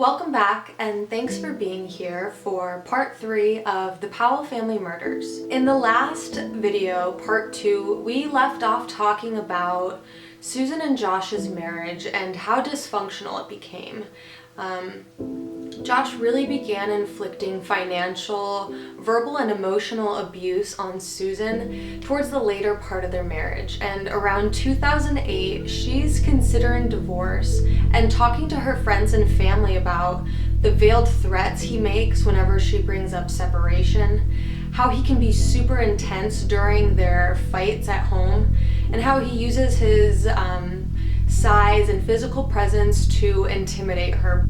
Welcome back, and thanks for being here for part 3 of the Powell family murders. In the last video, part 2, we left off talking about Susan and Josh's marriage and how dysfunctional it became. Josh really began inflicting financial, verbal, and emotional abuse on Susan towards the later part of their marriage. And around 2008, she's considering divorce and talking to her friends and family about the veiled threats he makes whenever she brings up separation, how he can be super intense during their fights at home, and how he uses his size and physical presence to intimidate her.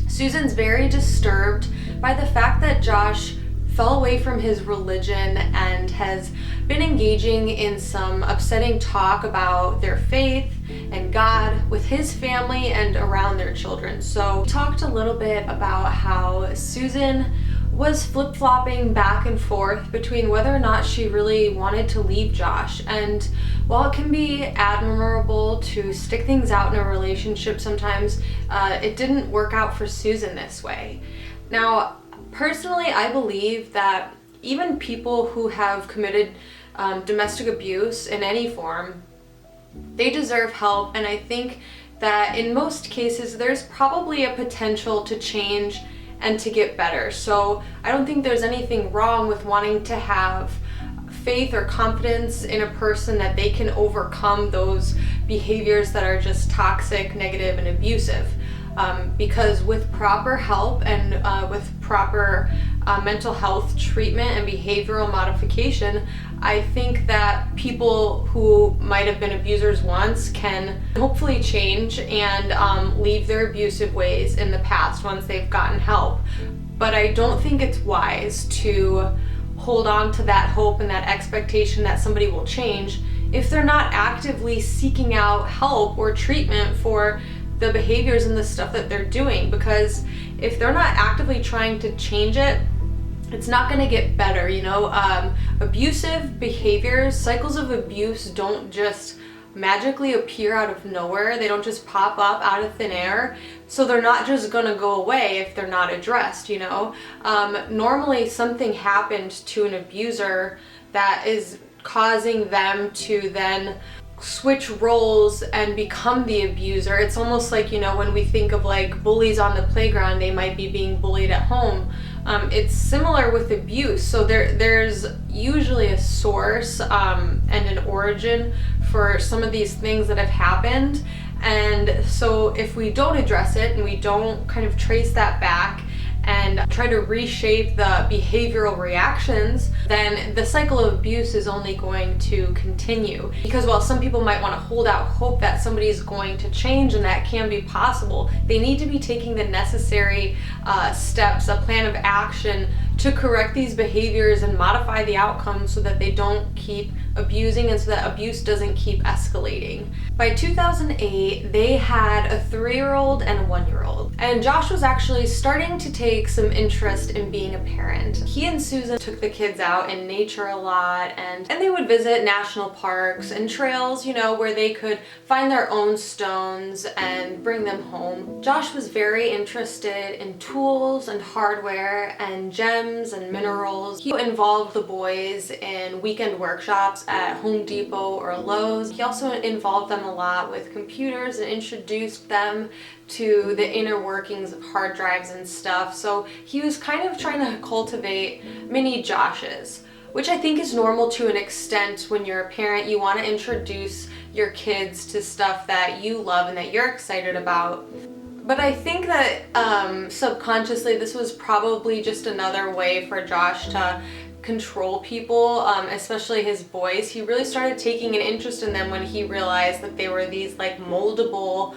Susan's very disturbed by the fact that Josh fell away from his religion and has been engaging in some upsetting talk about their faith and God with his family and around their children. So we talked a little bit about how Susan was flip-flopping back and forth between whether or not she really wanted to leave Josh. And while it can be admirable to stick things out in a relationship sometimes, it didn't work out for Susan this way. Now, personally, I believe that even people who have committed domestic abuse in any form, they deserve help. And I think that in most cases, there's probably a potential to change and to get better. So I don't think there's anything wrong with wanting to have faith or confidence in a person that they can overcome those behaviors that are just toxic, negative, and abusive. Because with proper help and with proper mental health treatment and behavioral modification, I think that people who might have been abusers once can hopefully change and leave their abusive ways in the past once they've gotten help. But I don't think it's wise to hold on to that hope and that expectation that somebody will change if they're not actively seeking out help or treatment for the behaviors and the stuff that they're doing. Because if they're not actively trying to change it, it's not going to get better, you know. Abusive behaviors, cycles of abuse don't just magically appear out of nowhere. They don't just pop up out of thin air. So they're not just going to go away if they're not addressed, you know. Normally something happened to an abuser that is causing them to then switch roles and become the abuser. It's almost like, you know, when we think of like bullies on the playground, they might be being bullied at home. It's similar with abuse. So there's usually a source and an origin for some of these things that have happened. And so if we don't address it and we don't kind of trace that back and try to reshape the behavioral reactions, then the cycle of abuse is only going to continue. Because while some people might want to hold out hope that somebody is going to change, and that can be possible, they need to be taking the necessary steps, a plan of action to correct these behaviors and modify the outcomes so that they don't keep abusing and so that abuse doesn't keep escalating. By 2008, they had a 3-year-old and a 1-year-old. And Josh was actually starting to take some interest in being a parent. He and Susan took the kids out in nature a lot, and they would visit national parks and trails, you know, where they could find their own stones and bring them home. Josh was very interested in tools and hardware and gems and minerals. He involved the boys in weekend workshops at Home Depot or Lowe's. He also involved them a lot with computers and introduced them to the inner workings of hard drives and stuff. So he was kind of trying to cultivate mini Joshes, which I think is normal to an extent. When you're a parent, you want to introduce your kids to stuff that you love and that you're excited about. But I think that subconsciously this was probably just another way for Josh to control people, especially his boys. He really started taking an interest in them when he realized that they were these like moldable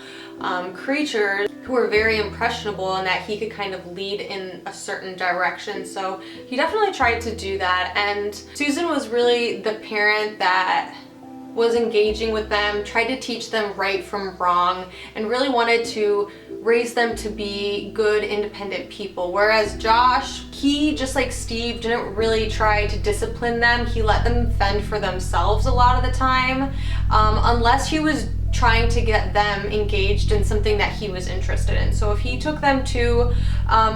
creatures who were very impressionable and that he could kind of lead in a certain direction. So he definitely tried to do that, and Susan was really the parent that was engaging with them, tried to teach them right from wrong, and really wanted to raise them to be good, independent people. Whereas Josh, he, just like Steve, didn't really try to discipline them. He let them fend for themselves a lot of the time, unless he was trying to get them engaged in something that he was interested in. So if he took them to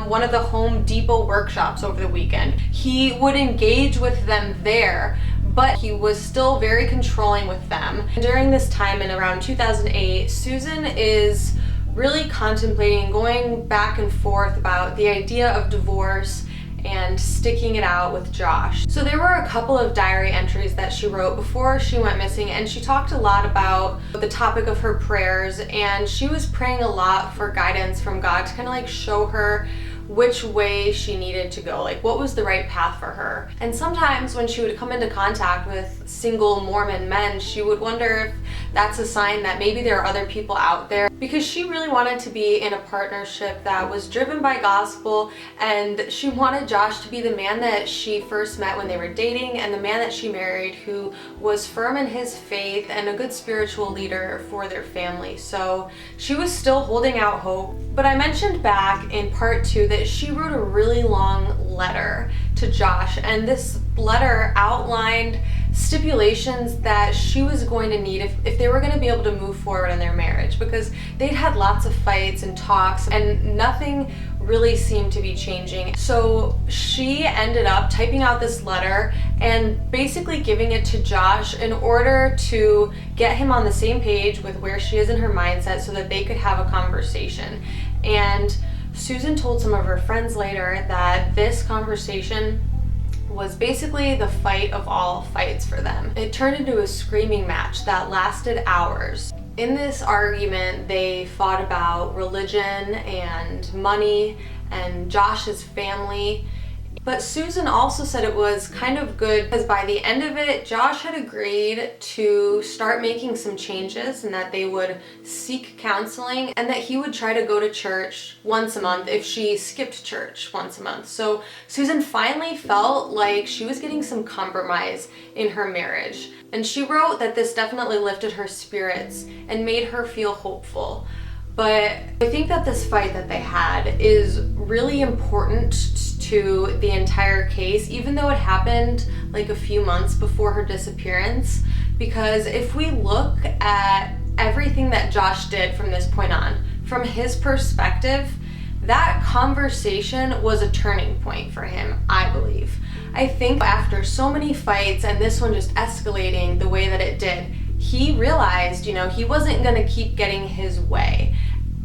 one of the Home Depot workshops over the weekend, he would engage with them there, but he was still very controlling with them. During this time in around 2008, Susan is really contemplating going back and forth about the idea of divorce and sticking it out with Josh. So there were a couple of diary entries that she wrote before she went missing, and she talked a lot about the topic of her prayers, and she was praying a lot for guidance from God to kind of like show her which way she needed to go, like what was the right path for her. And sometimes when she would come into contact with single Mormon men, she would wonder if that's a sign that maybe there are other people out there, because she really wanted to be in a partnership that was driven by gospel, and she wanted Josh to be the man that she first met when they were dating and the man that she married, who was firm in his faith and a good spiritual leader for their family. So she was still holding out hope. But I mentioned back in part 2 that she wrote a really long letter to Josh, and this letter outlined stipulations that she was going to need if they were going to be able to move forward in their marriage, because they'd had lots of fights and talks and nothing really seemed to be changing. So she ended up typing out this letter and basically giving it to Josh in order to get him on the same page with where she is in her mindset so that they could have a conversation. And Susan told some of her friends later that this conversation was basically the fight of all fights for them. It turned into a screaming match that lasted hours. In this argument, they fought about religion and money and Josh's family. But Susan also said it was kind of good because by the end of it, Josh had agreed to start making some changes and that they would seek counseling and that he would try to go to church once a month if she skipped church once a month. So Susan finally felt like she was getting some compromise in her marriage. And she wrote that this definitely lifted her spirits and made her feel hopeful. But I think that this fight that they had is really important to the entire case, even though it happened like a few months before her disappearance, because if we look at everything that Josh did from this point on, from his perspective, that conversation was a turning point for him, I believe. I think after so many fights and this one just escalating the way that it did, he realized, he wasn't gonna keep getting his way.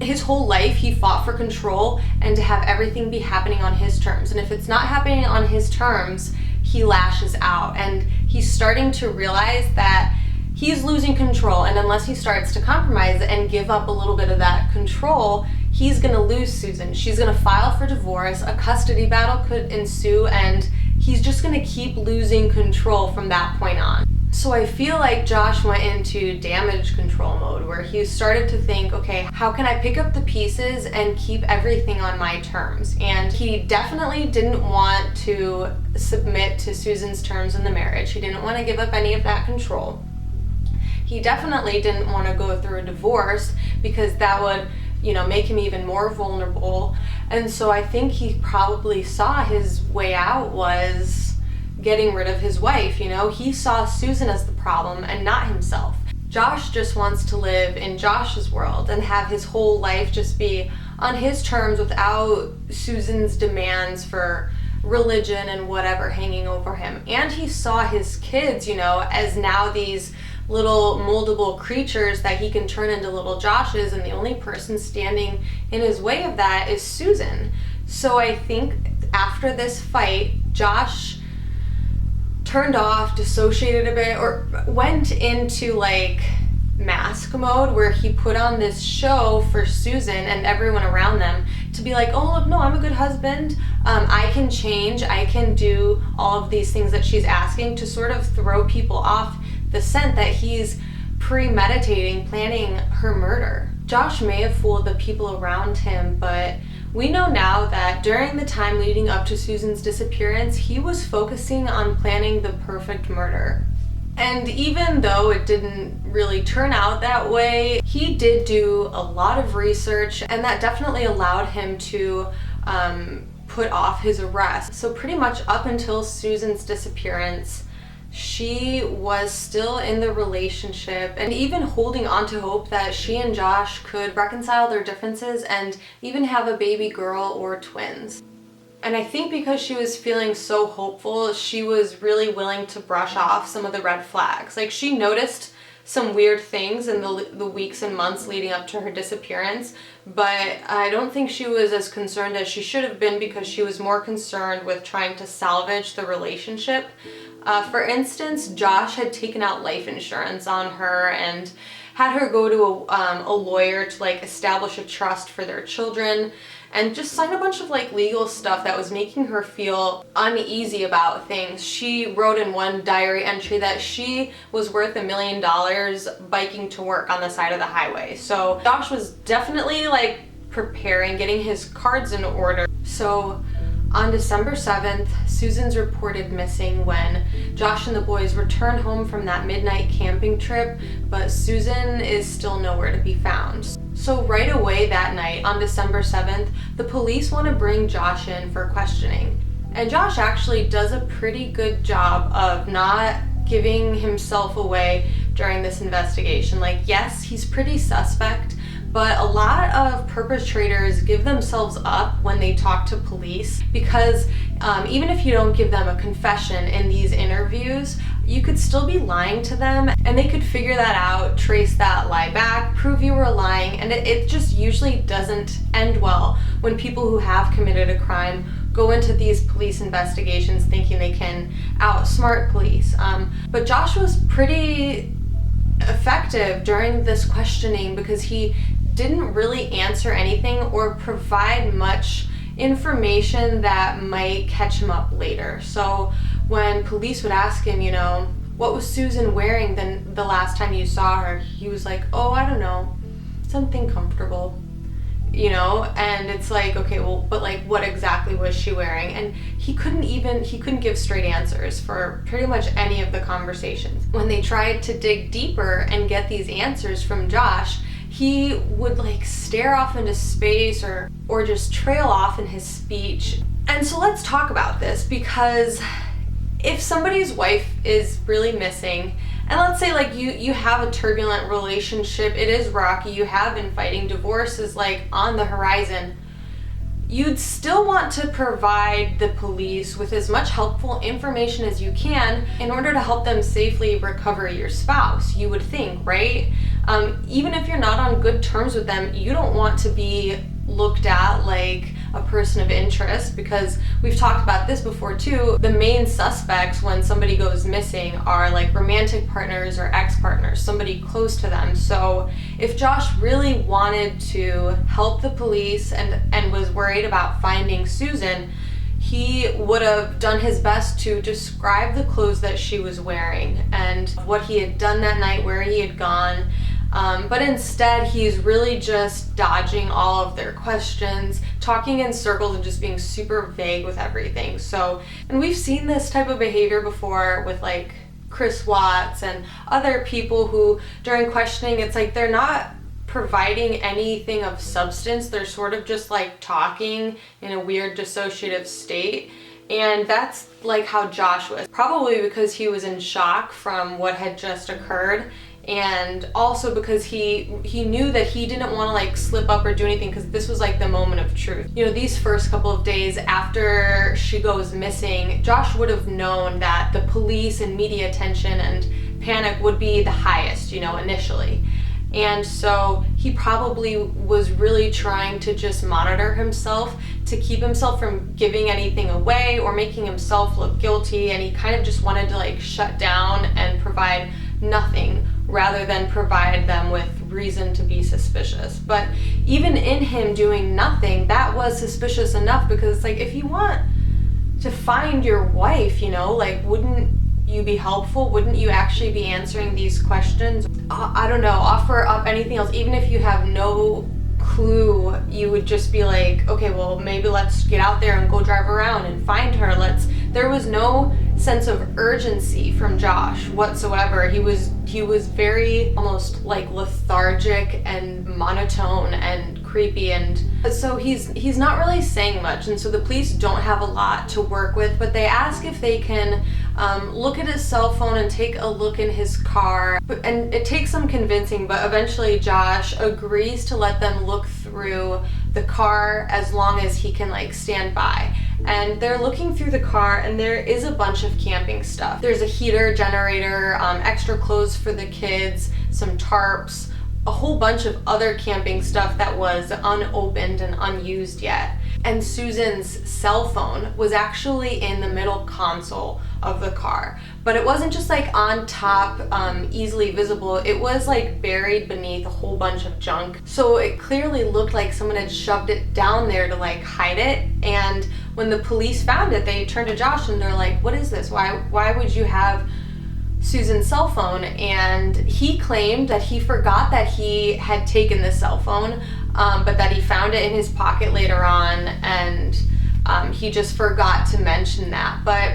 His whole life he fought for control and to have everything be happening on his terms. And if it's not happening on his terms, he lashes out. And he's starting to realize that he's losing control. And unless he starts to compromise and give up a little bit of that control, he's gonna lose Susan. She's gonna file for divorce, a custody battle could ensue, and he's just gonna keep losing control from that point on. So I feel like Josh went into damage control mode where he started to think, okay, how can I pick up the pieces and keep everything on my terms? And he definitely didn't want to submit to Susan's terms in the marriage. He didn't want to give up any of that control. He definitely didn't want to go through a divorce because that would, make him even more vulnerable. And so I think he probably saw his way out was getting rid of his wife. He saw Susan as the problem and not himself. Josh just wants to live in Josh's world and have his whole life just be on his terms without Susan's demands for religion and whatever hanging over him. And he saw his kids, as now these little moldable creatures that he can turn into little Joshes, and the only person standing in his way of that is Susan. So I think after this fight, Josh turned off, dissociated a bit, or went into like mask mode where he put on this show for Susan and everyone around them to be like, oh look, no, I'm a good husband, I can change, I can do all of these things that she's asking, to sort of throw people off the scent that he's premeditating, planning her murder. Josh may have fooled the people around him, but we know now that during the time leading up to Susan's disappearance, he was focusing on planning the perfect murder. And even though it didn't really turn out that way, he did do a lot of research, and that definitely allowed him to put off his arrest. So pretty much up until Susan's disappearance, she was still in the relationship and even holding on to hope that she and Josh could reconcile their differences and even have a baby girl or twins. And I think because she was feeling so hopeful, she was really willing to brush off some of the red flags. Like, she noticed some weird things in the weeks and months leading up to her disappearance, but I don't think she was as concerned as she should have been, because she was more concerned with trying to salvage the relationship. For instance, Josh had taken out life insurance on her and had her go to a lawyer to like establish a trust for their children, and just sign a bunch of like legal stuff that was making her feel uneasy about things. She wrote in one diary entry that she was worth $1 million biking to work on the side of the highway. So Josh was definitely like preparing, getting his cards in order. So on December 7th, Susan's reported missing when Josh and the boys returned home from that midnight camping trip, but Susan is still nowhere to be found. So right away that night, on December 7th, the police want to bring Josh in for questioning. And Josh actually does a pretty good job of not giving himself away during this investigation. Like, yes, he's pretty suspect, but a lot of perpetrators give themselves up when they talk to police, because even if you don't give them a confession in these interviews, you could still be lying to them, and they could figure that out, trace that lie back, prove you were lying, and it just usually doesn't end well when people who have committed a crime go into these police investigations thinking they can outsmart police. But Josh was pretty effective during this questioning because he didn't really answer anything or provide much information that might catch him up later. So when police would ask him, what was Susan wearing then the last time you saw her, he was like, oh, I don't know, something comfortable, and it's like, okay, well, but like, what exactly was she wearing? And he couldn't give straight answers for pretty much any of the conversations. When they tried to dig deeper and get these answers from Josh, he would like stare off into space or just trail off in his speech. And so let's talk about this, because if somebody's wife is really missing, and let's say like you have a turbulent relationship, it is rocky, you have been fighting, divorce is like on the horizon, you'd still want to provide the police with as much helpful information as you can in order to help them safely recover your spouse, you would think, right? Even if you're not on good terms with them, you don't want to be looked at like a person of interest, because we've talked about this before too. The main suspects when somebody goes missing are like romantic partners or ex-partners, somebody close to them. So if Josh really wanted to help the police and was worried about finding Susan, he would have done his best to describe the clothes that she was wearing and what he had done that night, where he had gone. But instead, he's really just dodging all of their questions, talking in circles and just being super vague with everything. So, and we've seen this type of behavior before with like Chris Watts and other people who during questioning, it's like they're not providing anything of substance. They're sort of just like talking in a weird dissociative state. And that's like how Josh was, probably because he was in shock from what had just occurred. And also because he knew that he didn't want to like slip up or do anything, because this was like the moment of truth. These first couple of days after she goes missing, Josh would have known that the police and media attention and panic would be the highest, initially. And so he probably was really trying to just monitor himself to keep himself from giving anything away or making himself look guilty. And he kind of just wanted to like shut down and provide nothing rather than provide them with reason to be suspicious. But even in him doing nothing, that was suspicious enough, because it's like, if you want to find your wife, like, wouldn't you be helpful? Wouldn't you actually be answering these questions? I don't know, offer up anything else. Even if you have no clue, you would just be like, okay, well, maybe let's get out there and go drive around and find her. There was no sense of urgency from Josh whatsoever. He was very almost like lethargic and monotone and creepy, and so he's not really saying much, and so the police don't have a lot to work with, but they ask if they can look at his cell phone and take a look in his car, and it takes some convincing, but eventually Josh agrees to let them look through the car as long as he can like stand by. And they're looking through the car, and there is a bunch of camping stuff. There's a heater, generator, extra clothes for the kids, some tarps, a whole bunch of other camping stuff that was unopened and unused yet. And Susan's cell phone was actually in the middle console of the car, but it wasn't just like on top, easily visible. It was like buried beneath a whole bunch of junk. So it clearly looked like someone had shoved it down there to like hide it. And when the police found it, they turned to Josh and they're like, "What is this? Why would you have Susan's cell phone?" And he claimed that he forgot that he had taken the cell phone, but that he found it in his pocket later on, and he just forgot to mention that. But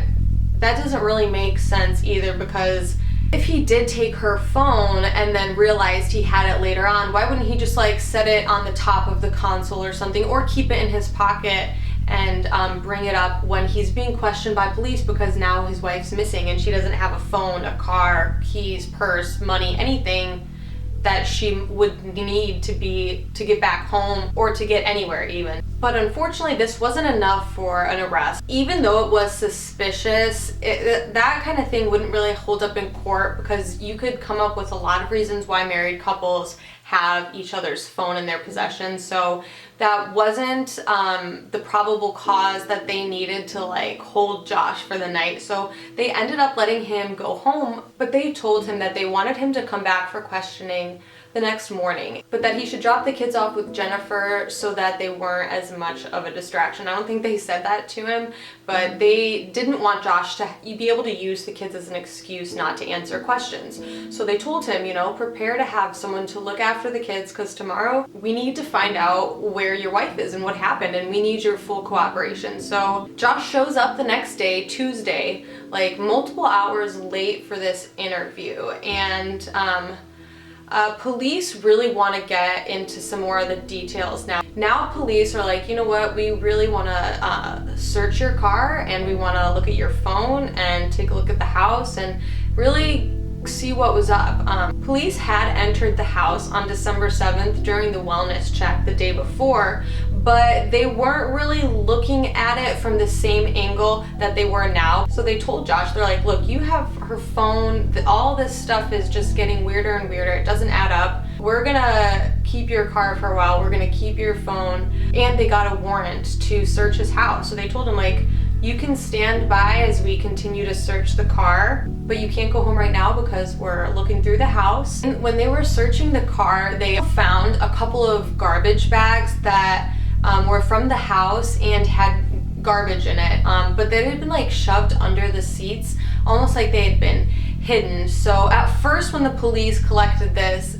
that doesn't really make sense either, because if he did take her phone and then realized he had it later on, why wouldn't he just like set it on the top of the console or something, or keep it in his pocket and bring it up when he's being questioned by police, because now his wife's missing and she doesn't have a phone, a car, keys, purse, money, anything that she would need to get back home or to get anywhere even. But unfortunately, this wasn't enough for an arrest. Even though it was suspicious, that kind of thing wouldn't really hold up in court, because you could come up with a lot of reasons why married couples have each other's phone in their possession. So that wasn't the probable cause that they needed to like hold Josh for the night. So they ended up letting him go home, but they told him that they wanted him to come back for questioning the next morning, but that he should drop the kids off with Jennifer so that they weren't as much of a distraction. I don't think they said that to him, but they didn't want Josh to be able to use the kids as an excuse not to answer questions. So they told him, you know, prepare to have someone to look after the kids, because tomorrow we need to find out where your wife is and what happened, and we need your full cooperation. So Josh shows up the next day, Tuesday, like multiple hours late for this interview, and police really want to get into some more of the details now. Now police are like, you know what, we really want to search your car, and we want to look at your phone and take a look at the house and really see what was up. Police had entered the house on December 7th during the wellness check the day before, but they weren't really looking at it from the same angle that they were now. So they told Josh, they're like, look, you have her phone, all this stuff is just getting weirder and weirder, it doesn't add up. We're gonna keep your car for a while, we're gonna keep your phone. And they got a warrant to search his house. So they told him, like, you can stand by as we continue to search the car, but you can't go home right now because we're looking through the house. And when they were searching the car, they found a couple of garbage bags that were from the house and had garbage in it, but they had been like shoved under the seats, almost like they had been hidden. So at first when the police collected this,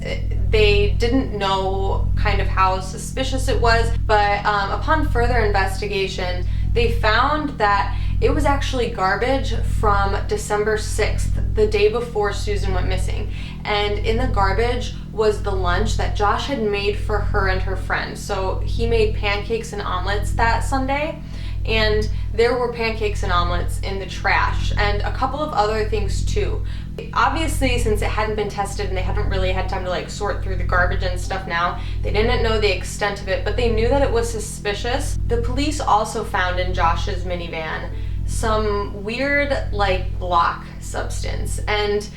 they didn't know kind of how suspicious it was, but upon further investigation, they found that it was actually garbage from December 6th, the day before Susan went missing. And in the garbage was the lunch that Josh had made for her and her friend. So he made pancakes and omelets that Sunday, and there were pancakes and omelets in the trash, and a couple of other things too. Obviously, since it hadn't been tested and they hadn't really had time to like sort through the garbage and stuff now, they didn't know the extent of it, but they knew that it was suspicious. The police also found in Josh's minivan some weird like block substance, and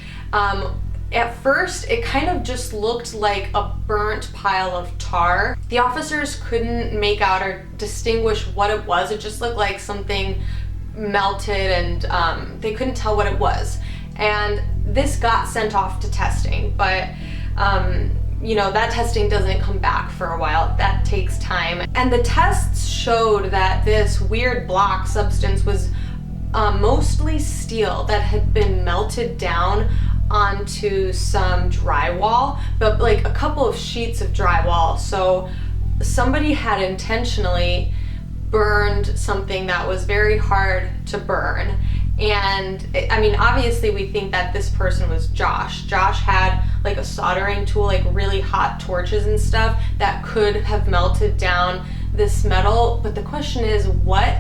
at first it kind of just looked like a burnt pile of tar. The officers couldn't make out or distinguish what it was. It just looked like something melted, and they couldn't tell what it was. And this got sent off to testing, but you know, that testing doesn't come back for a while. That takes time. And the tests showed that this weird block substance was mostly steel that had been melted down onto some drywall, but like a couple of sheets of drywall. So somebody had intentionally burned something that was very hard to burn. And I mean, obviously we think that this person was Josh. Josh had like a soldering tool, like really hot torches and stuff that could have melted down this metal. But the question is, what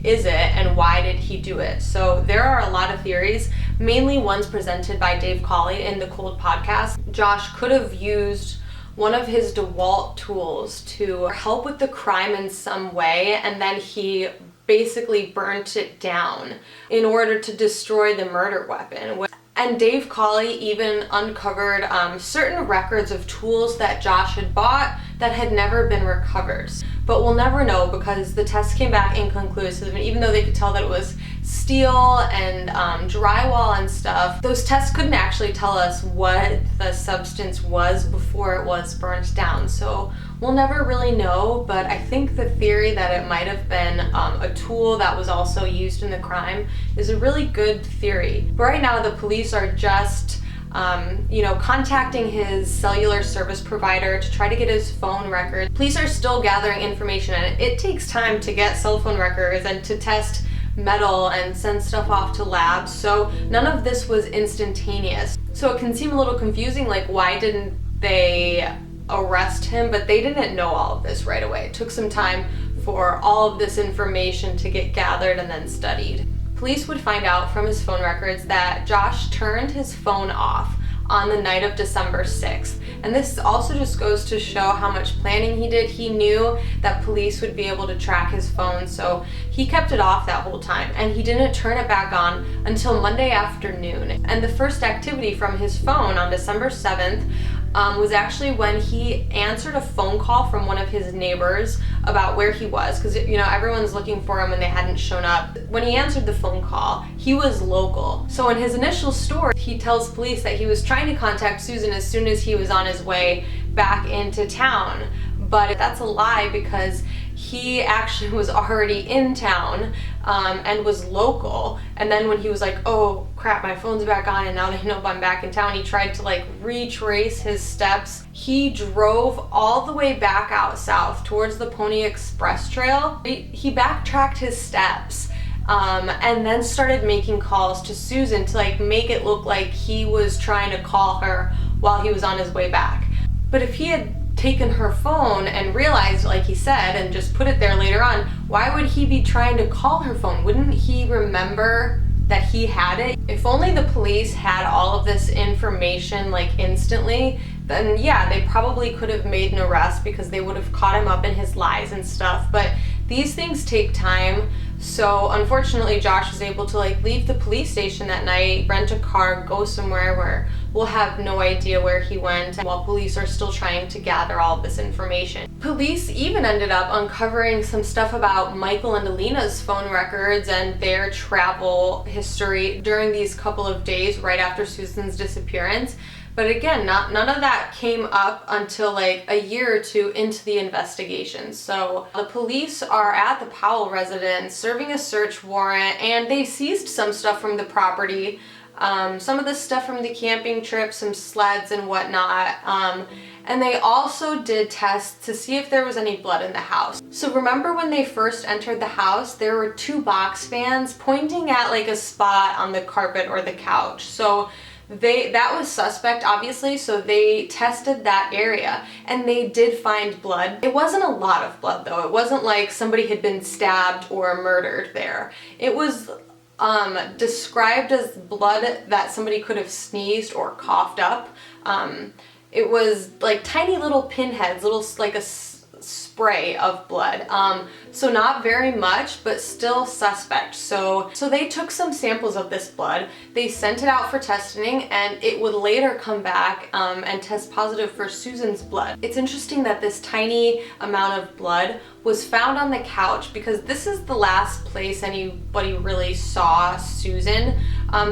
is it and why did he do it? So there are a lot of theories, mainly ones presented by Dave Cawley in the Cold podcast. Josh could have used one of his DeWalt tools to help with the crime in some way, and then he basically burnt it down in order to destroy the murder weapon. And Dave Cawley even uncovered certain records of tools that Josh had bought that had never been recovered. But we'll never know because the tests came back inconclusive, and even though they could tell that it was steel and drywall and stuff, those tests couldn't actually tell us what the substance was before it was burnt down. So we'll never really know, but I think the theory that it might have been a tool that was also used in the crime is a really good theory. But right now the police are just contacting his cellular service provider to try to get his phone records. Police are still gathering information, and it takes time to get cell phone records and to test metal and send stuff off to labs, so none of this was instantaneous. So it can seem a little confusing, like why didn't they arrest him? But they didn't know all of this right away. It took some time for all of this information to get gathered and then studied. Police would find out from his phone records that Josh turned his phone off on the night of December 6th. And this also just goes to show how much planning he did. He knew that police would be able to track his phone, so he kept it off that whole time, and he didn't turn it back on until Monday afternoon. And the first activity from his phone on December 7th was actually when he answered a phone call from one of his neighbors about where he was, because everyone's looking for him and they hadn't shown up. When he answered the phone call, he was local. So in his initial story, he tells police that he was trying to contact Susan as soon as he was on his way back into town. But that's a lie, because he actually was already in town and was local. And then when he was like, oh crap, my phone's back on and now they know I'm back in town, he tried to retrace his steps. He drove all the way back out south towards the Pony Express Trail. He backtracked his steps and then started making calls to Susan to make it look like he was trying to call her while he was on his way back. But if he had taken her phone and realized, like he said, and just put it there later on, why would he be trying to call her phone? Wouldn't he remember that he had it? If only the police had all of this information instantly, then yeah, they probably could have made an arrest because they would have caught him up in his lies and stuff. But these things take time. So unfortunately, Josh was able to leave the police station that night, rent a car, go somewhere where we'll have no idea where he went, while police are still trying to gather all of this information. Police even ended up uncovering some stuff about Michael and Alina's phone records and their travel history during these couple of days right after Susan's disappearance. But again, none of that came up until a year or two into the investigation. So the police are at the Powell residence serving a search warrant, and they seized some stuff from the property. Some of the stuff from the camping trip, some sleds and whatnot. And they also did tests to see if there was any blood in the house. So remember when they first entered the house, there were 2 box fans pointing at a spot on the carpet or the couch. So that was suspect, obviously, so they tested that area and they did find blood. It wasn't a lot of blood though. It wasn't like somebody had been stabbed or murdered there. It was described as blood that somebody could have sneezed or coughed up. It was tiny little pinheads, a spray of blood. So not very much, but still suspect. So they took some samples of this blood, they sent it out for testing, and it would later come back and test positive for Susan's blood. It's interesting that this tiny amount of blood was found on the couch, because this is the last place anybody really saw Susan.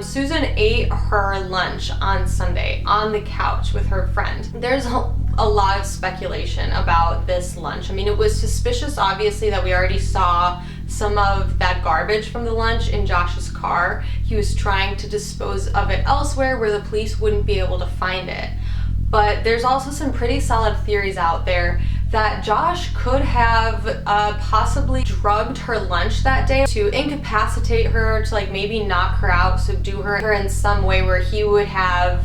Susan ate her lunch on Sunday on the couch with her friend. There's a lot of speculation about this lunch. I mean, it was suspicious, obviously, that we already saw some of that garbage from the lunch in Josh's car. He was trying to dispose of it elsewhere where the police wouldn't be able to find it. But there's also some pretty solid theories out there that Josh could have possibly drugged her lunch that day to incapacitate her, to maybe knock her out, subdue her in some way where he would have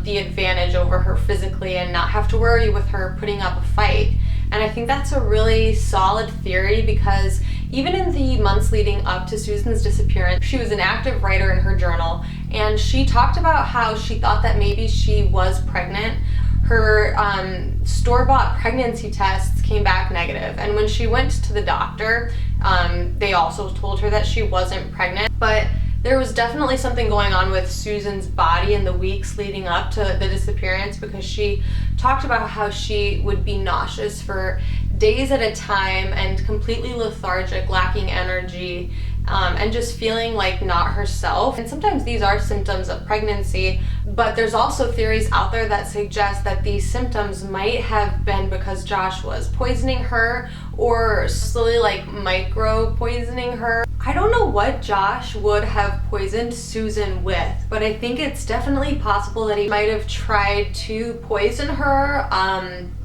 the advantage over her physically and not have to worry with her putting up a fight. And I think that's a really solid theory, because even in the months leading up to Susan's disappearance, she was an active writer in her journal, and she talked about how she thought that maybe she was pregnant. Her store-bought pregnancy tests came back negative, and when she went to the doctor, they also told her that she wasn't pregnant. But there was definitely something going on with Susan's body in the weeks leading up to the disappearance, because she talked about how she would be nauseous for days at a time and completely lethargic, lacking energy, and just feeling like not herself. And sometimes these are symptoms of pregnancy, but there's also theories out there that suggest that these symptoms might have been because Josh was poisoning her, or slowly like micro poisoning her. I don't know what Josh would have poisoned Susan with, but I think it's definitely possible that he might have tried to poison her,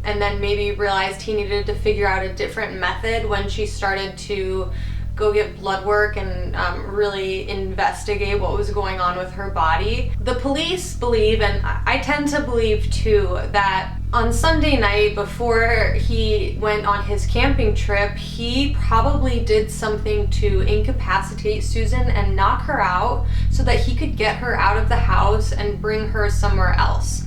and then maybe realized he needed to figure out a different method when she started to go get blood work and really investigate what was going on with her body. The police believe, and I tend to believe too, that on Sunday night before he went on his camping trip, he probably did something to incapacitate Susan and knock her out so that he could get her out of the house and bring her somewhere else.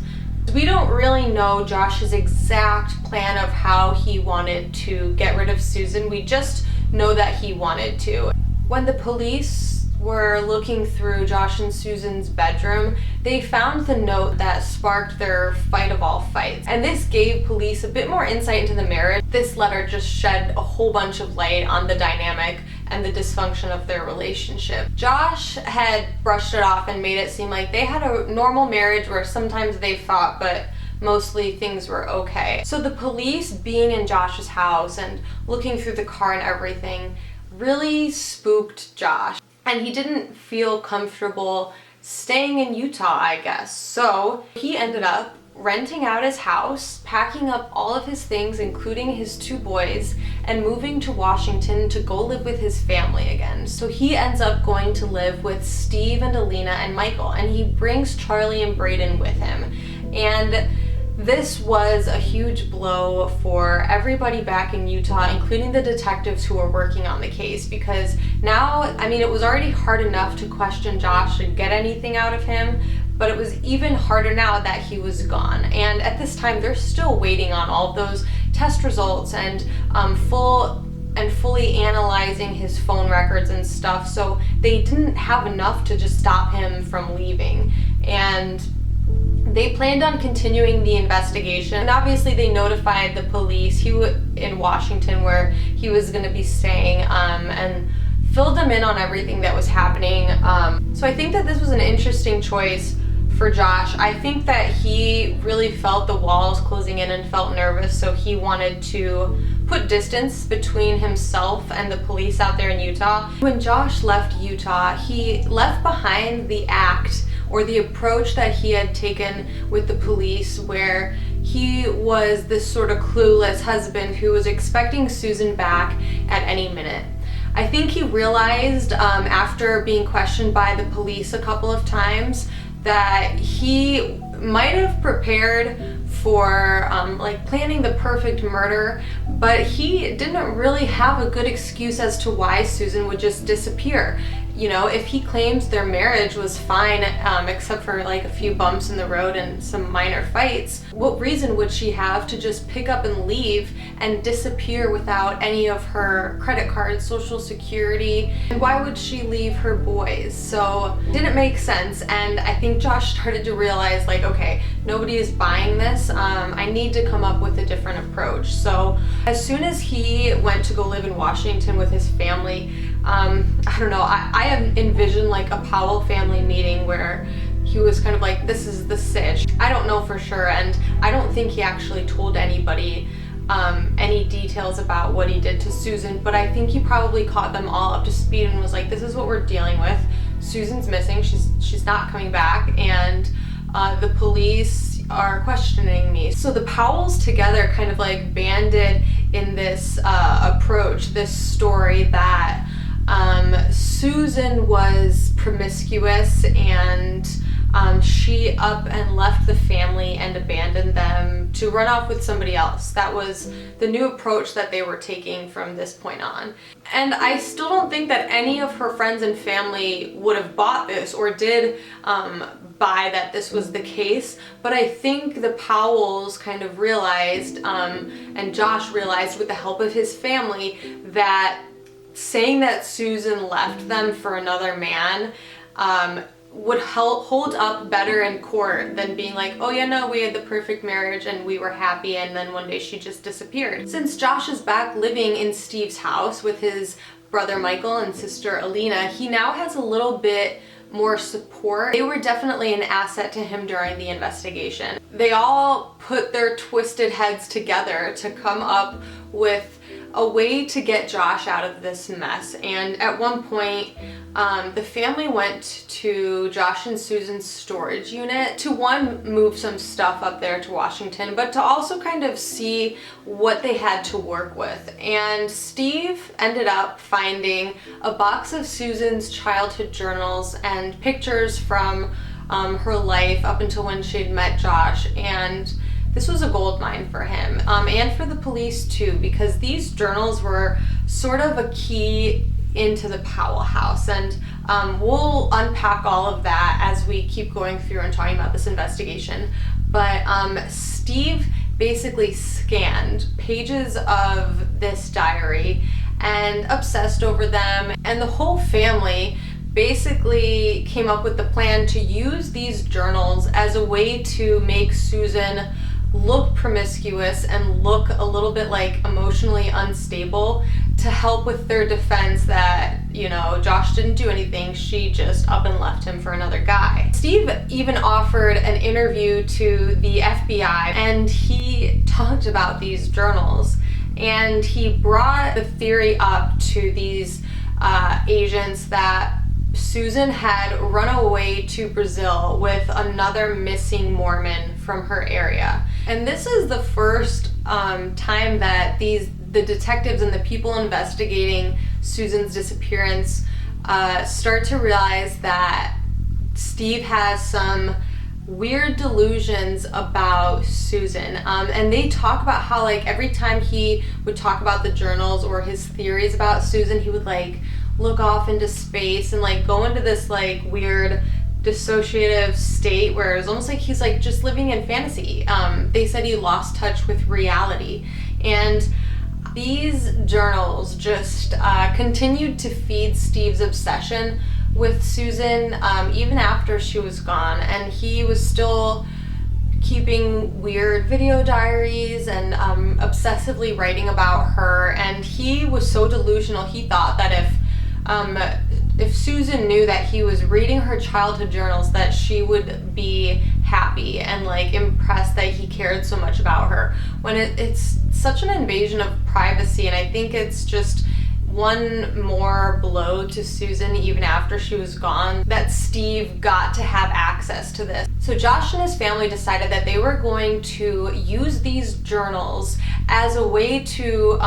We don't really know Josh's exact plan of how he wanted to get rid of Susan. We just know that he wanted to. When the police were looking through Josh and Susan's bedroom, they found the note that sparked their fight of all fights. And this gave police a bit more insight into the marriage. This letter just shed a whole bunch of light on the dynamic and the dysfunction of their relationship. Josh had brushed it off and made it seem like they had a normal marriage where sometimes they fought, but mostly things were okay. So the police being in Josh's house and looking through the car and everything really spooked Josh, and he didn't feel comfortable staying in Utah, I guess. So he ended up renting out his house, packing up all of his things, including his 2 boys, and moving to Washington to go live with his family again. So he ends up going to live with Steve and Alina and Michael, and he brings Charlie and Braden with him. And this was a huge blow for everybody back in Utah, including the detectives who were working on the case, because now, I mean, it was already hard enough to question Josh and get anything out of him, but it was even harder now that he was gone. And at this time, they're still waiting on all of those test results and fully analyzing his phone records and stuff, so they didn't have enough to just stop him from leaving. And they planned on continuing the investigation, and obviously they notified the police in Washington where he was going to be staying, and filled them in on everything that was happening. So I think that this was an interesting choice for Josh. I think that he really felt the walls closing in and felt nervous, so he wanted to put distance between himself and the police out there in Utah. When Josh left Utah, he left behind the act or the approach that he had taken with the police, where he was this sort of clueless husband who was expecting Susan back at any minute. I think he realized after being questioned by the police a couple of times that he might have prepared for planning the perfect murder, but he didn't really have a good excuse as to why Susan would just disappear. You know, if he claims their marriage was fine, except for like a few bumps in the road and some minor fights, what reason would she have to just pick up and leave and disappear without any of her credit cards, social security? And why would she leave her boys? So it didn't make sense, and I think Josh started to realize, like, okay, nobody is buying this. I need to come up with a different approach. So as soon as he went to go live in Washington with his family, I don't know, I have envisioned like a Powell family meeting where he was kind of like, this is the sitch. I don't know for sure, and I don't think he actually told anybody any details about what he did to Susan, but I think he probably caught them all up to speed and was like, this is what we're dealing with. Susan's missing, she's not coming back, and the police are questioning me. So the Powells together kind of like banded in this approach, this story that Susan was promiscuous and she up and left the family and abandoned them to run off with somebody else. That was the new approach that they were taking from this point on. And I still don't think that any of her friends and family would have bought this or did buy that this was the case, but I think the Powells kind of realized, and Josh realized with the help of his family, that saying that Susan left them for another man would hold up better in court than being like, oh yeah, no, we had the perfect marriage and we were happy and then one day she just disappeared. Since Josh is back living in Steve's house with his brother Michael and sister Alina, he now has a little bit more support. They were definitely an asset to him during the investigation. They all put their twisted heads together to come up with a way to get Josh out of this mess. And at one point, the family went to Josh and Susan's storage unit to, one, move some stuff up there to Washington, but to also kind of see what they had to work with. And Steve ended up finding a box of Susan's childhood journals and pictures from her life up until when she'd met Josh, and this was a gold mine for him, and for the police too, because these journals were sort of a key into the Powell house, and we'll unpack all of that as we keep going through and talking about this investigation. But Steve basically scanned pages of this diary and obsessed over them, and the whole family basically came up with the plan to use these journals as a way to make Susan look promiscuous and look a little bit like emotionally unstable, to help with their defense that, you know, Josh didn't do anything, she just up and left him for another guy. Steve even offered an interview to the FBI, and he talked about these journals, and he brought the theory up to these agents that Susan had run away to Brazil with another missing Mormon from her area. And this is the first time that the detectives and the people investigating Susan's disappearance start to realize that Steve has some weird delusions about Susan. And they talk about how, like, every time he would talk about the journals or his theories about Susan, he would like look off into space and like go into this like weird dissociative state where it was almost like he's like just living in fantasy. They said he lost touch with reality, and these journals just continued to feed Steve's obsession with Susan even after she was gone, and he was still keeping weird video diaries and obsessively writing about her. And he was so delusional, he thought that if Susan knew that he was reading her childhood journals, that she would be happy and like impressed that he cared so much about her, when it's such an invasion of privacy. And I think it's just one more blow to Susan even after she was gone, that Steve got to have access to this. So Josh and his family decided that they were going to use these journals as a way to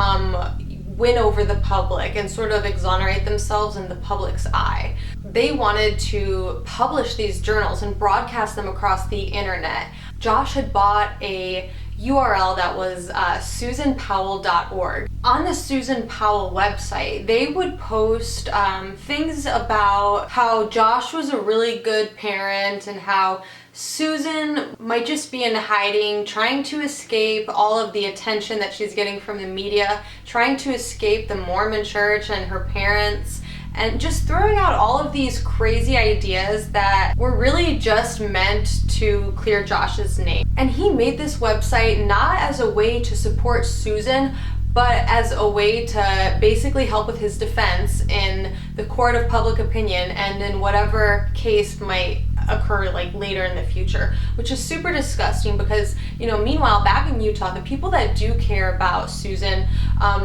win over the public and sort of exonerate themselves in the public's eye. They wanted to publish these journals and broadcast them across the internet. Josh had bought a URL that was susanpowell.org. On the Susan Powell website, they would post things about how Josh was a really good parent and how Susan might just be in hiding, trying to escape all of the attention that she's getting from the media, trying to escape the Mormon church and her parents, and just throwing out all of these crazy ideas that were really just meant to clear Josh's name. And he made this website not as a way to support Susan, but as a way to basically help with his defense in the court of public opinion and in whatever case might occur like later in the future, which is super disgusting because, you know, meanwhile back in Utah, the people that do care about Susan,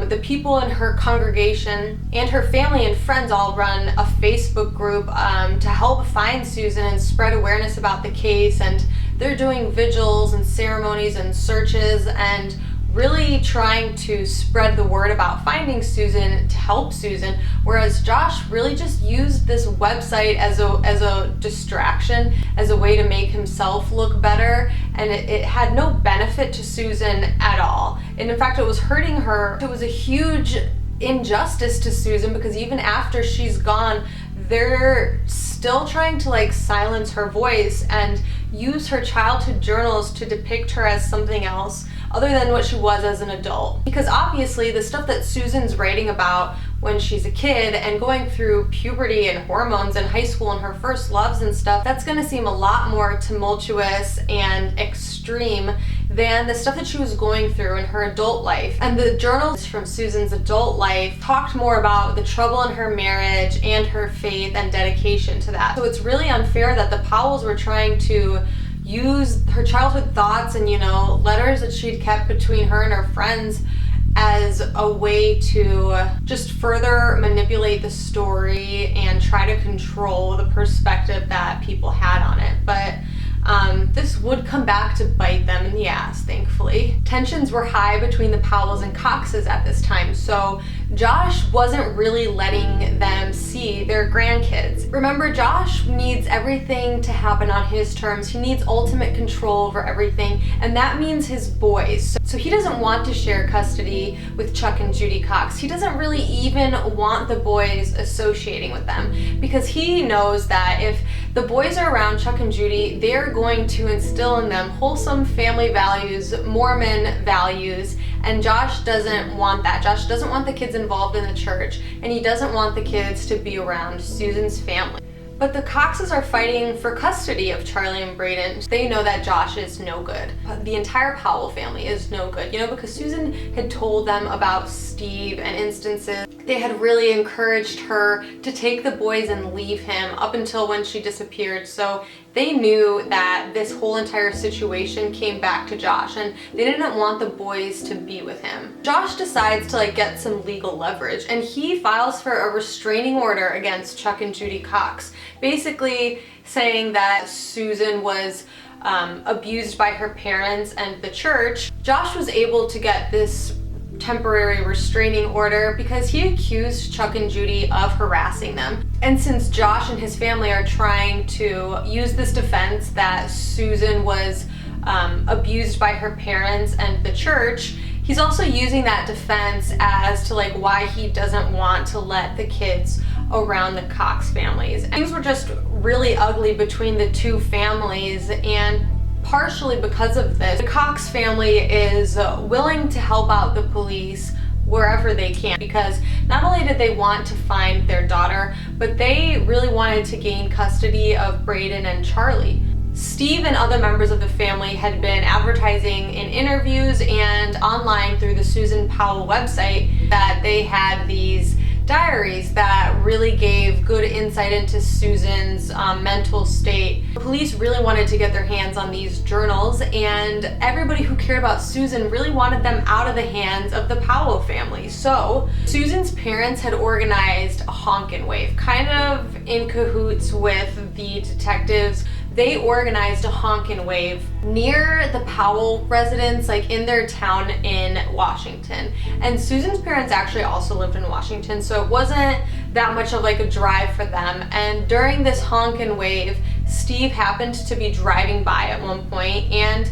the people in her congregation and her family and friends all run a Facebook group to help find Susan and spread awareness about the case, and they're doing vigils and ceremonies and searches, and really trying to spread the word about finding Susan to help Susan, whereas Josh really just used this website as a distraction, as a way to make himself look better, and it had no benefit to Susan at all. And in fact, it was hurting her. It was a huge injustice to Susan because even after she's gone, they're still trying to like silence her voice and use her childhood journals to depict her as something else other than what she was as an adult. Because obviously the stuff that Susan's writing about when she's a kid and going through puberty and hormones in high school and her first loves and stuff, that's gonna seem a lot more tumultuous and extreme than the stuff that she was going through in her adult life. And the journals from Susan's adult life talked more about the trouble in her marriage and her faith and dedication to that. So it's really unfair that the Powells were trying to use her childhood thoughts and, you know, letters that she'd kept between her and her friends as a way to just further manipulate the story and try to control the perspective that people had on it. But this would come back to bite them in the ass, thankfully. Tensions were high between the Powells and Coxes at this time, so Josh wasn't really letting them see their grandkids. Remember, Josh needs everything to happen on his terms. He needs ultimate control over everything, and that means his boys. So he doesn't want to share custody with Chuck and Judy Cox. He doesn't really even want the boys associating with them because he knows that if the boys are around Chuck and Judy, they're going to instill in them wholesome family values, Mormon values, and Josh doesn't want that. Josh doesn't want the kids involved in the church, and he doesn't want the kids to be around Susan's family. But the Coxes are fighting for custody of Charlie and Braden. They know that Josh is no good. The entire Powell family is no good, you know, because Susan had told them about Steve and instances. They had really encouraged her to take the boys and leave him up until when she disappeared. So they knew that this whole entire situation came back to Josh, and they didn't want the boys to be with him. Josh decides to like get some legal leverage, and he files for a restraining order against Chuck and Judy Cox, basically saying that Susan was abused by her parents and the church. Josh was able to get this temporary restraining order because he accused Chuck and Judy of harassing them. And since Josh and his family are trying to use this defense that Susan was abused by her parents and the church, he's also using that defense as to like why he doesn't want to let the kids around the Cox families. And things were just really ugly between the two families, and partially because of this, the Cox family is willing to help out the police wherever they can, because not only did they want to find their daughter, but they really wanted to gain custody of Braden and Charlie. Steve and other members of the family had been advertising in interviews and online through the Susan Powell website that they had these diaries that really gave good insight into Susan's mental state. The police really wanted to get their hands on these journals, and everybody who cared about Susan really wanted them out of the hands of the Powell family. So Susan's parents had organized a honkin' wave, kind of in cahoots with the detectives. They organized a honkin' wave near the Powell residence, like in their town in Washington. And Susan's parents actually also lived in Washington, so it wasn't that much of like a drive for them. And during this honkin' wave, Steve happened to be driving by at one point, and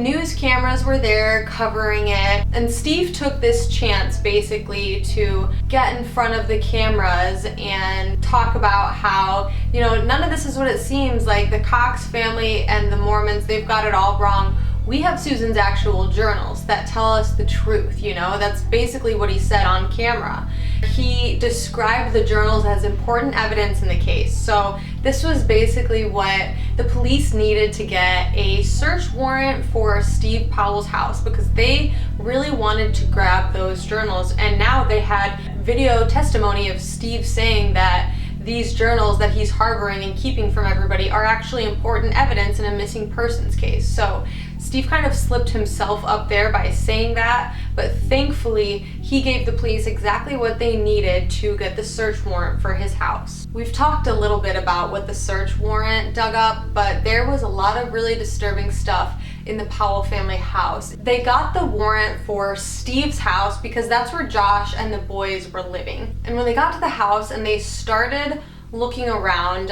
news cameras were there covering it. And Steve took this chance basically to get in front of the cameras and talk about how, you know, none of this is what it seems like. The Cox family and the Mormons, they've got it all wrong. We have Susan's actual journals that tell us the truth, you know? That's basically what he said on camera. He described the journals as important evidence in the case. So this was basically what the police needed to get a search warrant for Steve Powell's house, because they really wanted to grab those journals. And now they had video testimony of Steve saying that these journals that he's harboring and keeping from everybody are actually important evidence in a missing persons case. So Steve kind of slipped himself up there by saying that, but thankfully he gave the police exactly what they needed to get the search warrant for his house. We've talked a little bit about what the search warrant dug up, but there was a lot of really disturbing stuff in the Powell family house. They got the warrant for Steve's house because that's where Josh and the boys were living. And when they got to the house and they started looking around,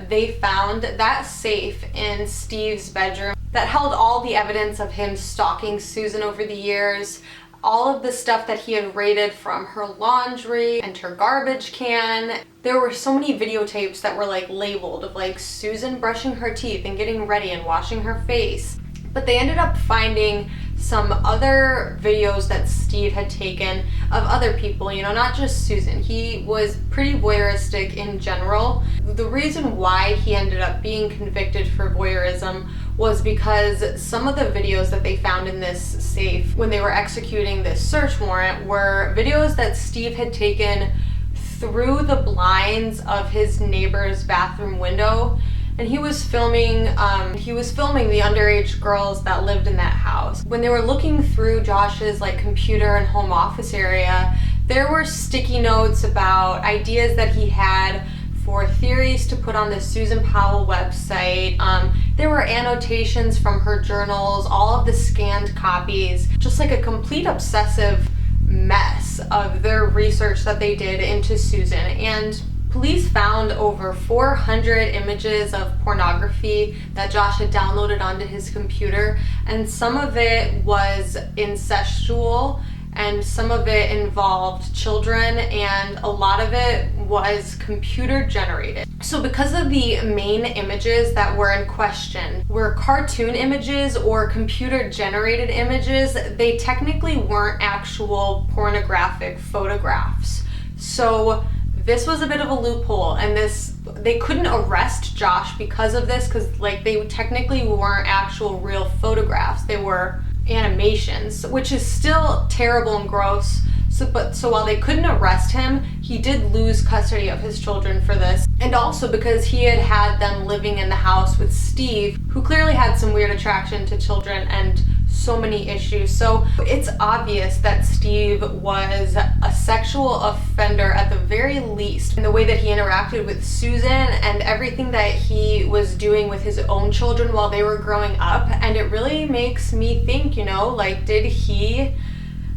they found that safe in Steve's bedroom that held all the evidence of him stalking Susan over the years, all of the stuff that he had raided from her laundry and her garbage can. There were so many videotapes that were like labeled of like Susan brushing her teeth and getting ready and washing her face. But they ended up finding some other videos that Steve had taken of other people, you know, not just Susan. He was pretty voyeuristic in general. The reason why he ended up being convicted for voyeurism was because some of the videos that they found in this safe when they were executing this search warrant were videos that Steve had taken through the blinds of his neighbor's bathroom window. And he was filming the underage girls that lived in that house. When they were looking through Josh's like computer and home office area, there were sticky notes about ideas that he had for theories to put on the Susan Powell website. There were annotations from her journals, all of the scanned copies, just like a complete obsessive mess of their research that they did into Susan. And police found over 400 images of pornography that Josh had downloaded onto his computer, and some of it was incestual and some of it involved children, and a lot of it was computer generated. So because of the main images that were in question were cartoon images or computer generated images, they technically weren't actual pornographic photographs. So this was a bit of a loophole, and they couldn't arrest Josh because of this, because like they technically weren't actual real photographs. They were animations, which is still terrible and gross. So while they couldn't arrest him, he did lose custody of his children for this. And also because he had had them living in the house with Steve, who clearly had some weird attraction to children and so many issues. So it's obvious that Steve was a sexual offender at the very least, in the way that he interacted with Susan and everything that he was doing with his own children while they were growing up. And it really makes me think, you know, like, did he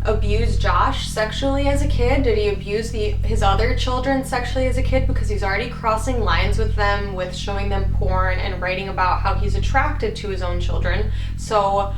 abuse Josh sexually as a kid? Did he abuse his other children sexually as a kid? Because he's already crossing lines with them, with showing them porn and writing about how he's attracted to his own children. So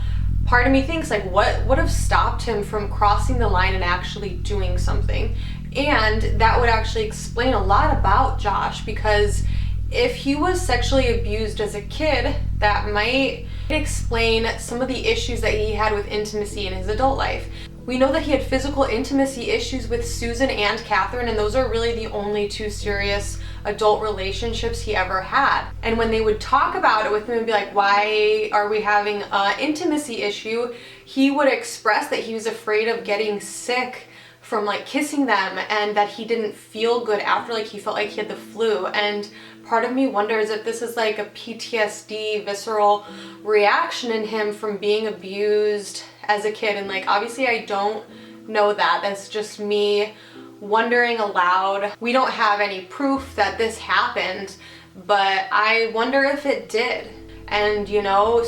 part of me thinks, like, what would have stopped him from crossing the line and actually doing something? And that would actually explain a lot about Josh, because if he was sexually abused as a kid, that might explain some of the issues that he had with intimacy in his adult life. We know that he had physical intimacy issues with Susan and Catherine, and those are really the only two serious adult relationships he ever had. And when they would talk about it with him and be like, why are we having an intimacy issue, he would express that he was afraid of getting sick from like kissing them, and that he didn't feel good after, like he felt like he had the flu. And part of me wonders if this is like a PTSD visceral reaction in him from being abused as a kid. And like, obviously I don't know that. That's just me wondering aloud. We don't have any proof that this happened, but I wonder if it did. And you know,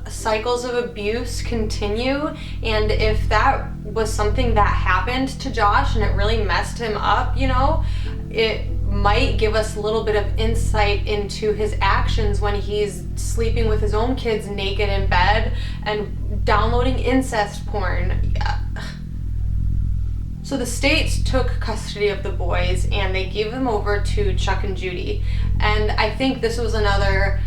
cycles of abuse continue, and if that was something that happened to Josh and it really messed him up, you know, it might give us a little bit of insight into his actions when he's sleeping with his own kids naked in bed and downloading incest porn. Yeah. So the state took custody of the boys and they gave them over to Chuck and Judy. And I think this was another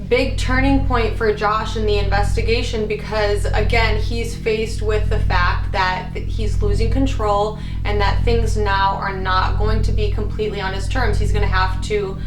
big turning point for Josh in the investigation, because again, he's faced with the fact that he's losing control and that things now are not going to be completely on his terms. He's going to have to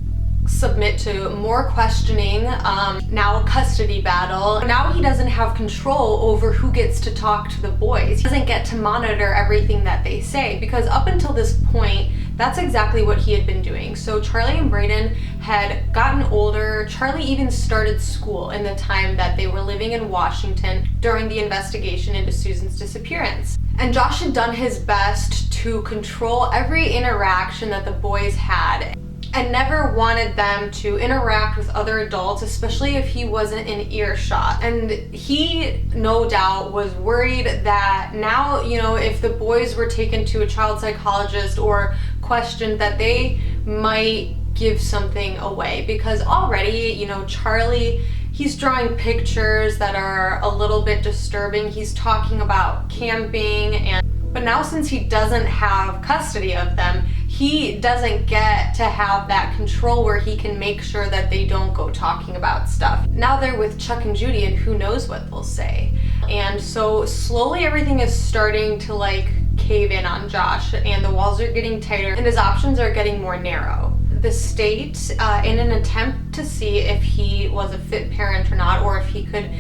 submit to more questioning, now a custody battle. Now he doesn't have control over who gets to talk to the boys. He doesn't get to monitor everything that they say, because up until this point, that's exactly what he had been doing. So Charlie and Brayden had gotten older. Charlie even started school in the time that they were living in Washington during the investigation into Susan's disappearance. And Josh had done his best to control every interaction that the boys had. and never wanted them to interact with other adults, especially if he wasn't in earshot. And he, no doubt, was worried that now, you know, if the boys were taken to a child psychologist or questioned, that they might give something away, because already, you know, Charlie, he's drawing pictures that are a little bit disturbing. He's talking about camping, but now since he doesn't have custody of them, he doesn't get to have that control where he can make sure that they don't go talking about stuff. Now they're with Chuck and Judy, and who knows what they'll say. And so slowly everything is starting to like cave in on Josh, and the walls are getting tighter and his options are getting more narrow. The state, in an attempt to see if he was a fit parent or not, or if he could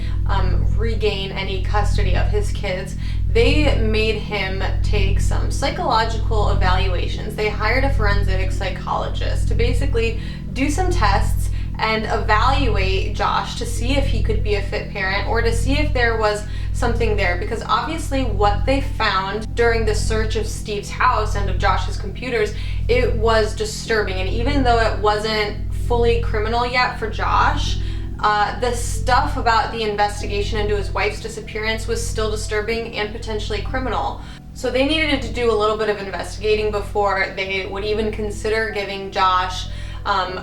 regain any custody of his kids, they made him take some psychological evaluations. They hired a forensic psychologist to basically do some tests and evaluate Josh to see if he could be a fit parent, or to see if there was something there, because obviously what they found during the search of Steve's house and of Josh's computers, it was disturbing. And even though it wasn't fully criminal yet for Josh, the stuff about the investigation into his wife's disappearance was still disturbing and potentially criminal. So they needed to do a little bit of investigating before they would even consider giving Josh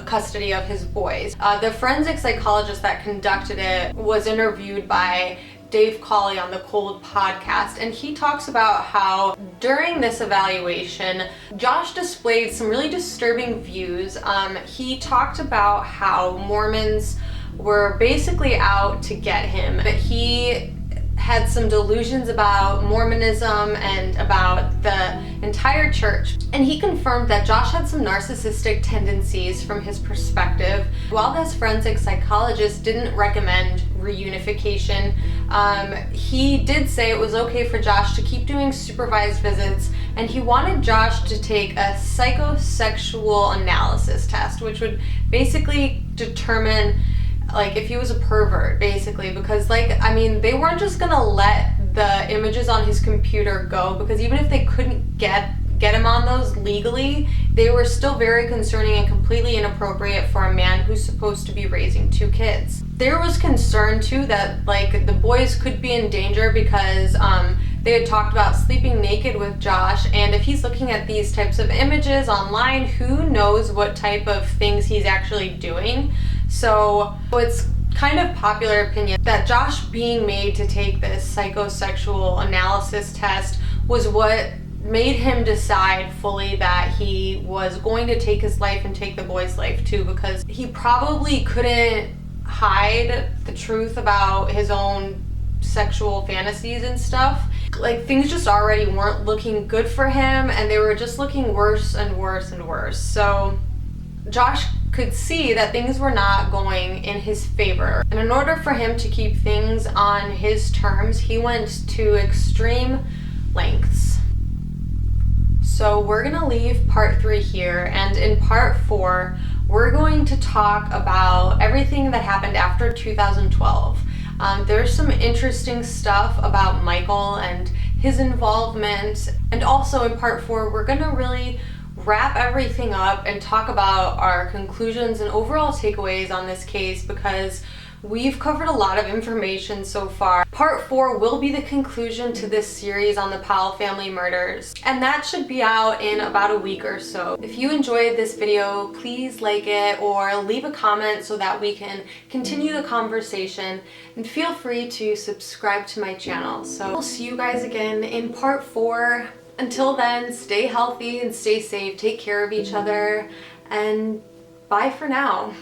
custody of his boys. The forensic psychologist that conducted it was interviewed by Dave Cawley on the Cold podcast, and he talks about how during this evaluation, Josh displayed some really disturbing views. He talked about how Mormons were basically out to get him, that he had some delusions about Mormonism and about the entire church. And he confirmed that Josh had some narcissistic tendencies from his perspective. While this forensic psychologist didn't recommend reunification, he did say it was okay for Josh to keep doing supervised visits, and he wanted Josh to take a psychosexual analysis test, which would basically determine like if he was a pervert, basically, because like, I mean, they weren't just gonna let the images on his computer go, because even if they couldn't get him on those legally, they were still very concerning and completely inappropriate for a man who's supposed to be raising 2 kids. There was concern too that like the boys could be in danger, because they had talked about sleeping naked with Josh, and if he's looking at these types of images online, who knows what type of things he's actually doing. So it's kind of popular opinion that Josh being made to take this psychosexual analysis test was what made him decide fully that he was going to take his life and take the boy's life too, because he probably couldn't hide the truth about his own sexual fantasies and stuff. Like, things just already weren't looking good for him, and they were just looking worse and worse and worse. So Josh could see that things were not going in his favor. And in order for him to keep things on his terms, he went to extreme lengths. So we're gonna leave part 3 here, and in part 4, we're going to talk about everything that happened after 2012. There's some interesting stuff about Michael and his involvement, and also in part 4, we're gonna really wrap everything up and talk about our conclusions and overall takeaways on this case, because we've covered a lot of information so far. Part 4 will be the conclusion to this series on the Powell family murders, and that should be out in about a week or so. If you enjoyed this video, please like it or leave a comment so that we can continue the conversation, and feel free to subscribe to my channel. So I'll see you guys again in part 4. Until then, stay healthy and stay safe, take care of each other, and bye for now.